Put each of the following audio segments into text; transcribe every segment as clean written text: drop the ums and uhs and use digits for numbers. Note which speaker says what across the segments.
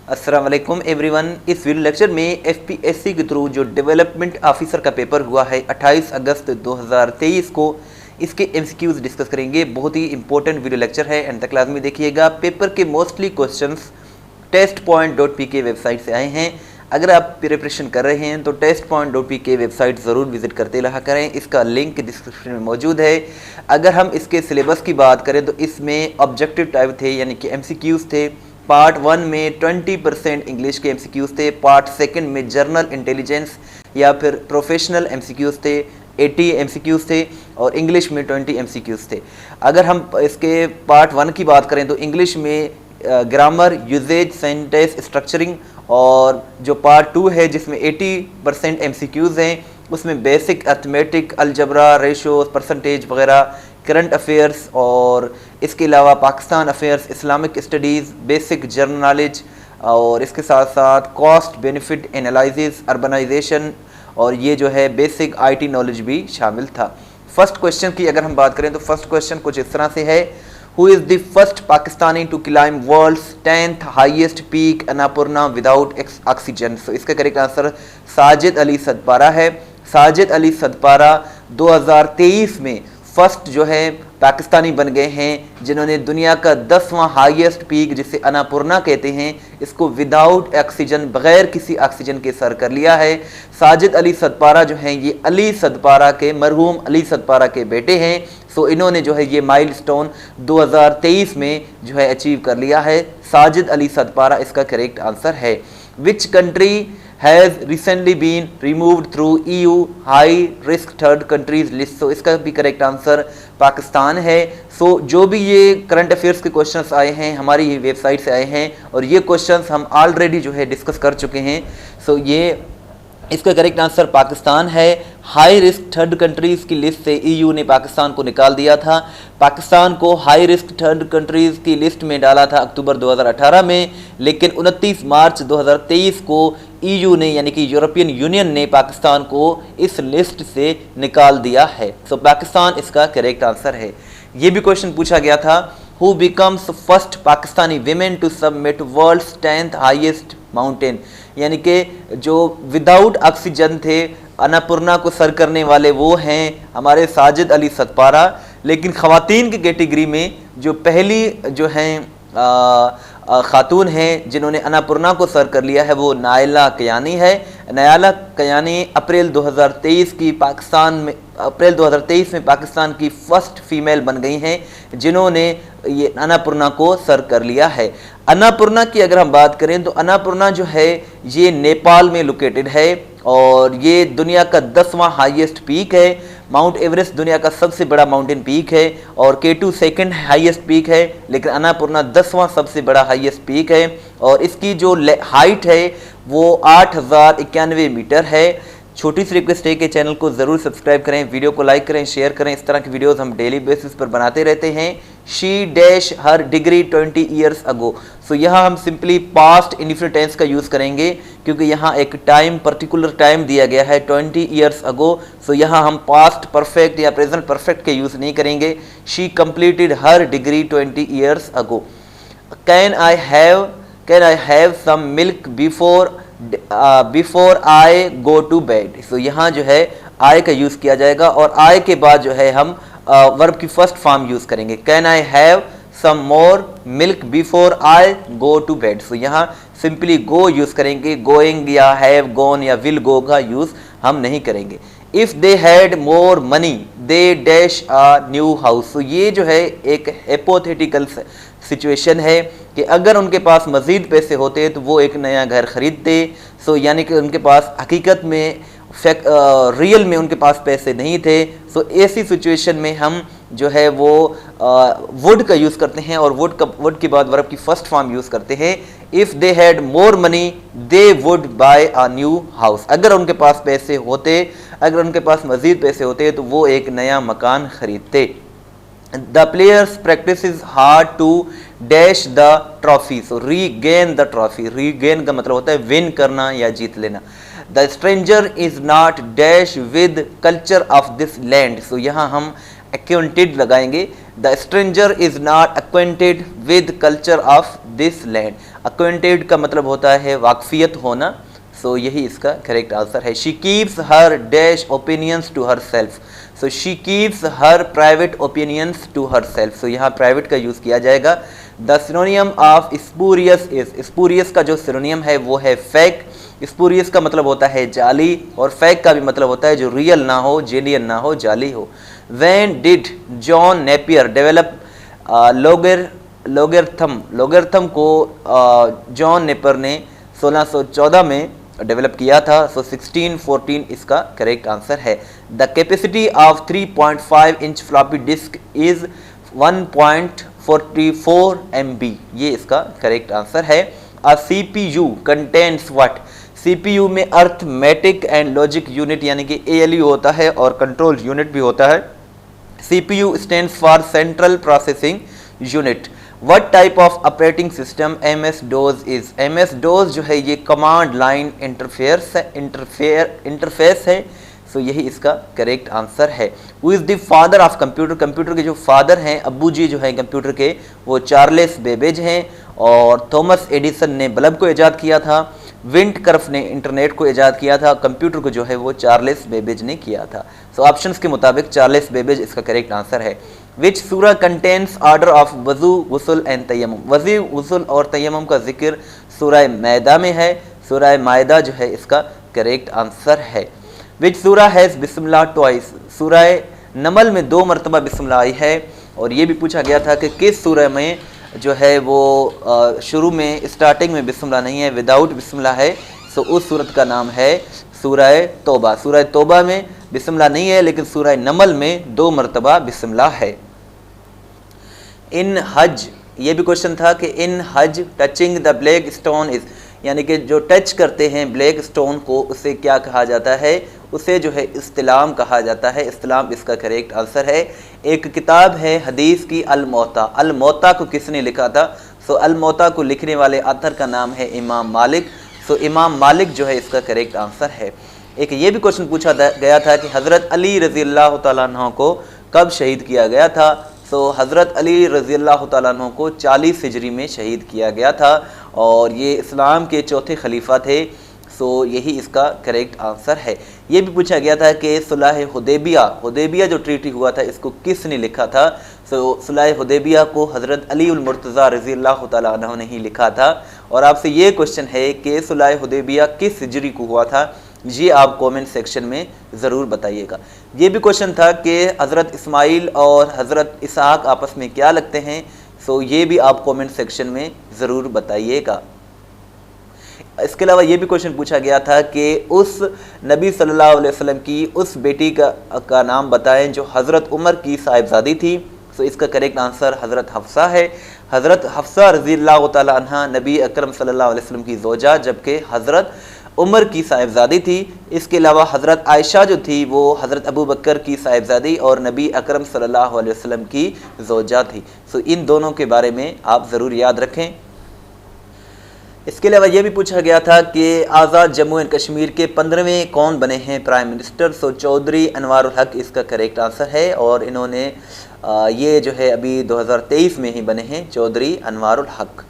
Speaker 1: अस्सलाम वालेकुम एवरीवन। इस वीडियो लेक्चर में एफपीएससी के थ्रू जो डेवलपमेंट ऑफिसर का पेपर हुआ है 28 अगस्त 2023 को, इसके एमसीक्यूज डिस्कस करेंगे। बहुत ही इंपॉर्टेंट वीडियो लेक्चर है, एंड तक क्लास में देखिएगा। पेपर के मोस्टली क्वेश्चंस testpoint.pk वेबसाइट से आए हैं। अगर आप प्रिपरेशन कर रहे हैं तो testpoint.pk वेबसाइट ज़रूर विजिट करते रहा करें, इसका लिंक डिस्क्रिप्शन में मौजूद है। अगर हम इसके सिलेबस की बात करें तो इसमें ऑब्जेक्टिव टाइप थे, यानी कि एमसीक्यूज थे। पार्ट 1 में 20% इंग्लिश के एमसीक्यूज थे, पार्ट 2 में जर्नल इंटेलिजेंस या फिर प्रोफेशनल एमसीक्यूज थे, 80 एमसीक्यूज थे, और इंग्लिश में 20 एमसीक्यूज थे। अगर हम इसके पार्ट 1 की बात करें तो इंग्लिश में ग्रामर, यूजेज, सेंटेंस स्ट्रक्चरिंग, और जो पार्ट 2 है जिसमें 80% एमसीक्यूज हैं, उसमें basic arithmetic, algebra, ratio, percentage वगैरह, करंट अफेयर्स, और इसके अलावा Pakistan affairs, Islamic studies, basic general knowledge, और इसके साथ साथ कॉस्ट बेनिफिट एनालिसिस, अर्बनाइजेशन, और ये जो है बेसिक आईटी नॉलेज भी शामिल था। फर्स्ट क्वेश्चन की अगर हम बात करें तो फर्स्ट क्वेश्चन कुछ इस तरह से है, who is the first Pakistani to climb world's 10th highest peak Annapurna without oxygen. So इसका करेक्ट आंसर साजिद अली सदपारा है। साजिद अली सदपारा 2023 में फर्स्ट जो है पाकिस्तानी बन गए हैं जिन्होंने दुनिया का 10वां हाईएस्ट पीक, जिसे अन्नपूर्णा कहते हैं, इसको विदाउट ऑक्सीजन, बगैर किसी ऑक्सीजन के सर कर लिया है। साजिद अली सदपारा जो हैं ये अली सदपारा के, मरहूम अली सदपारा के बेटे हैं। सो इन्होंने जो है ये माइलस्टोन 2023 में जो है अचीव कर लिया है। साजिद अली सदपारा इसका करेक्ट आंसर है। Which country has recently been removed through EU high risk third countries list. So इसका भी करेक्ट आंसर पाकिस्तान है। सो जो भी ये करंट अफेयर्स के क्वेश्चंस आए हैं हमारी वेबसाइट से आए हैं, और ये क्वेश्चंस हम ऑलरेडी जो है डिस्कस कर चुके हैं। सो ये इसका करेक्ट आंसर पाकिस्तान है। हाई रिस्क थर्ड कंट्रीज़ की लिस्ट से EU ने पाकिस्तान को निकाल दिया था। पाकिस्तान को हाई रिस्क थर्ड कंट्रीज़ की लिस्ट में डाला था अक्टूबर 2018 में, लेकिन 29 मार्च 2023 को EU ने, यानी कि यूरोपियन यूनियन ने, पाकिस्तान को इस लिस्ट से निकाल दिया है। सो पाकिस्तान इसका करेक्ट आंसर है। ये भी क्वेश्चन पूछा गया था, who becomes first Pakistani women to submit world's 10th highest mountain. यानी कि जो विदाउट ऑक्सीजन थे, अन्नपूर्णा को सर करने वाले वो हैं हमारे साजिद अली सदपारा। लेकिन ख़वातीन की कैटेगरी में जो पहली जो हैं खातून हैं जिन्होंने अन्नपूर्णा को सर कर लिया है वो नायला कयानी है। नायला कयानी अप्रैल 2023 में पाकिस्तान की फर्स्ट फीमेल बन गई हैं जिन्होंने ये अन्नपूर्णा को सर कर लिया है। अन्नपूर्णा की अगर हम बात करें तो अन्नपूर्णा जो है ये नेपाल में लोकेटेड है, और ये दुनिया का 10वां हाईएस्ट पीक है। माउंट एवरेस्ट दुनिया का सबसे बड़ा माउंटेन पीक है, और K2 सेकंड हाईएस्ट पीक है, लेकिन अन्नपूर्णा 10वां सबसे बड़ा हाईएस्ट पीक है। और इसकी जो हाइट है वो 8091 मीटर है। छोटी सी रिक्वेस्ट है कि चैनल को ज़रूर सब्सक्राइब करें, वीडियो को लाइक करें, शेयर करें। इस तरह की वीडियोस हम डेली बेसिस पर बनाते रहते हैं। She dash her degree 20 years ago. So यहाँ हम सिंपली पास्ट इंडिफिनिट टेंस का यूज़ करेंगे, क्योंकि यहाँ एक टाइम, पर्टिकुलर टाइम दिया गया है 20 ईयर्स अगो। सो यहाँ हम पास्ट परफेक्ट या प्रेजेंट परफेक्ट के यूज़ नहीं करेंगे। She completed her degree 20 years ago. Can I have some milk before I go to bed. So यहाँ जो है आई का यूज़ किया जाएगा, और आई के बाद जो है हम वर्ब की फर्स्ट फॉर्म यूज़ करेंगे। Can I have some more milk before I go to bed. So यहाँ सिंपली गो यूज़ करेंगे, गोइंग या हैव गॉन या विल गो का यूज़ हम नहीं करेंगे। If they had more money they dash a new house. तो ये जो है एक हिपोथेटिकल सिचुएशन है कि अगर उनके पास मज़ीद पैसे होते तो वो एक नया घर ख़रीदते। सो यानी कि उनके पास हकीकत में रियल में उनके पास पैसे नहीं थे। सो ऐसी सिचुएशन में हम जो है वो वुड का यूज़ करते हैं, और वुड के बाद वर्ब की फर्स्ट फॉर्म यूज़ करते हैं। If they had more money they would buy a new house. अगर उनके पास पैसे होते, अगर उनके पास मज़ीद पैसे होते तो वो एक नया मकान ख़रीदते। The players practice hard to dash the trophy. So regain the trophy. Regain का मतलब होता है विन करना या जीत लेना। The stranger is not dash with culture of this land. So यहाँ हम acquainted लगाएंगे। The stranger is not acquainted with culture of this land. acquainted का मतलब होता है वाकफियत होना, सो यही इसका करेक्ट आंसर है। She keeps her dash opinions to herself, so she keeps her private opinions to herself, so यहाँ private का यूज़ किया जाएगा। The synonym of spurious is, spurious का जो सिनोनियम है वो है फेक। स्पूरियस का मतलब होता है जाली, और फेक का भी मतलब होता है जो रियल ना हो, जेन्युइन ना हो, जाली हो। When did John Napier develop logarithm को जॉन नेपियर ने 1614 में डेवलप किया था, सो 1614 इसका करेक्ट आंसर है। The capacity of 3.5 inch floppy disk is 1.44 MB, ये इसका करेक्ट आंसर है। अ CPU कंटेन्स व्हाट, CPU में अर्थमेटिक एंड लॉजिक यूनिट यानी कि ALU होता है और कंट्रोल यूनिट भी होता है। CPU stands for central processing unit. What type of operating system MS-DOS is, MS-DOS जो है ये कमांड लाइन इंटरफेस है, सो यही इसका करेक्ट आंसर है। Who is the father of computer, computer के जो फादर हैं, अब्बू जी जो है कंप्यूटर के, वो चार्ल्स बेबेज हैं, और थॉमस एडिसन ने बल्ब को ईजाद किया था। विंडकर्फ ने इंटरनेट को ईजाद किया था। कंप्यूटर को जो है वो चार्ल्स बेबेज ने किया था। सो ऑप्शंस के मुताबिक चार्ल्स बेबेज इसका करेक्ट आंसर है। विच सूरा कंटेन्स ऑर्डर ऑफ वजू गुस्ल एंड तयम्मुम, वज़ू गुस्ल और तयम्मुम का जिक्र सूरह मैदा में है, सूरह मायदा जो है इसका करेक्ट आंसर है। विच सूरा हैज़ बिस्मिल्लाह ट्वाइस, सूरह नमल में 2 मरतबा बिस्मिल्लाह आई है, और ये भी पूछा गया था कि किस सूरह में जो है वो शुरू में स्टार्टिंग में बिस्मिल्लाह नहीं है, विदाउट बिस्मिल्लाह है, सो उस सूरत का नाम है सूरह तौबा। सूरह तौबा में बिस्मिल्लाह नहीं है, लेकिन सूरह नमल में 2 मरतबा बिस्मिल्लाह है। इन हज, ये भी क्वेश्चन था कि इन हज touching the black stone is, यानी कि जो टच करते हैं ब्लैक स्टोन को उसे क्या कहा जाता है, उसे जो है इस्तिलाम कहा जाता है। इस्तिलाम इसका करेक्ट आंसर है। एक किताब है हदीस की अल-मौता, अल-मौता को किसने लिखा था, सो अल-मौता को लिखने वाले ऑथर का नाम है इमाम मालिक, सो इमाम मालिक जो है इसका करेक्ट आंसर है। एक ये भी क्वेश्चन पूछा गया था कि हज़रत अली रज़ियल्लाहु तआला अन्हु को कब शहीद किया गया था, सो हज़रत अली रज़ियल्लाहु तआला अन्हु को 40 हिजरी में शहीद किया गया था, और ये इस्लाम के चौथे खलीफा थे, सो यही इसका करेक्ट आंसर है। ये भी पूछा गया था कि सुलह हुदैबिया जो ट्रीटी हुआ था इसको किसने लिखा था, सो सुलह हुदैबिया को हज़रत अली उल मुर्तज़ा रज़ियल्लाहु तआला अन्हु ने ही लिखा था। और आपसे ये क्वेश्चन है कि सुलह हुदैबिया किस हिजरी को हुआ था, ये आप कमेंट सेक्शन में ज़रूर बताइएगा। ये भी क्वेश्चन था कि हज़रत इस्माइल और हज़रत इसहाक आपस में क्या लगते हैं, सो ये भी आप कमेंट सेक्शन में ज़रूर बताइएगा। इसके अलावा ये भी क्वेश्चन पूछा गया था कि उस नबी सल्लल्लाहु अलैहि वसल्लम की उस बेटी का नाम बताएं जो हज़रत उमर की साहिबजादी थी, सो इसका करेक्ट आंसर हज़रत हफ्सा है। हज़रत हफ्सा रज़ियल्लाहु तआला अन्हा नबी अकरम सल्लल्लाहु अलैहि वसल्लम की ज़ौजा, जबकि हज़रत उमर की साहिबजादी थी। इसके अलावा हज़रत आयशा जो थी वो हज़रत अबू बकर की साहिबजादी और नबी अकरम सल्लल्लाहु अलैहि वसल्लम की ज़ौजा थी। सो इन दोनों के बारे में आप ज़रूर याद रखें। इसके अलावा ये भी पूछा गया था कि आज़ाद जम्मू एंड कश्मीर के 15वें कौन बने हैं प्राइम मिनिस्टर, सो चौधरी अनवारुल हक इसका करेक्ट आंसर है, और इन्होंने ये जो है अभी 2023 में ही बने हैं चौधरी अनवारुल हक,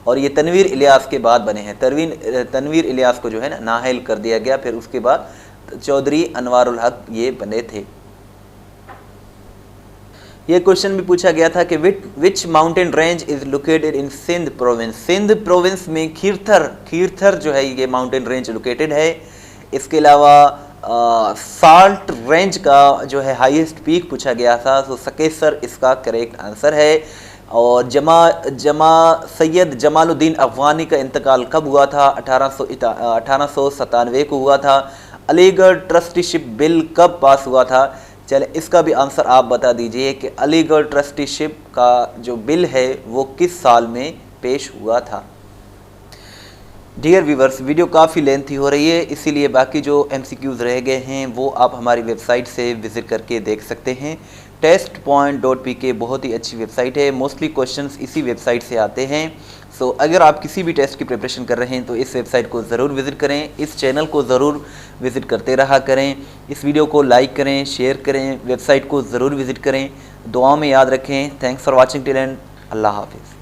Speaker 1: और ये तनवीर इलियास के बाद बने हैं। तनवीर इलियास को जो है ना नाअहल कर दिया गया, फिर उसके बाद चौधरी अनवारुल हक ये बने थे। ये क्वेश्चन भी पूछा गया था कि which mountain range is located in Sindh province, Sindh province में खीरथर जो है ये माउंटेन रेंज लोकेटेड है। इसके अलावा साल्ट रेंज का जो है हाईएस्ट पीक पूछा गया था, तो सकेसर इसका करेक्ट आंसर है। और सैयद जमालुद्दीन अफगानी का इंतकाल कब हुआ था, 1897 को हुआ था। अलीगढ़ ट्रस्टीशिप बिल कब पास हुआ था, चले इसका भी आंसर आप बता दीजिए कि अलीगढ़ ट्रस्टीशिप का जो बिल है वो किस साल में पेश हुआ था। डियर व्यूवर्स, वीडियो काफ़ी लेंथी हो रही है, इसीलिए बाकी जो MCQs रह गए हैं वो आप हमारी वेबसाइट से विज़िट करके देख सकते हैं। testpoint.pk बहुत ही अच्छी वेबसाइट है, मोस्टली क्वेश्चंस इसी वेबसाइट से आते हैं। सो अगर आप किसी भी टेस्ट की प्रिपरेशन कर रहे हैं तो इस वेबसाइट को ज़रूर विज़िट करें, इस चैनल को ज़रूर विज़िट करते रहा करें, इस वीडियो को लाइक करें, शेयर करें, वेबसाइट को ज़रूर विज़िट करें। दुआओं में याद रखें। Thanks for watching till end. अल्लाह हाफिज़।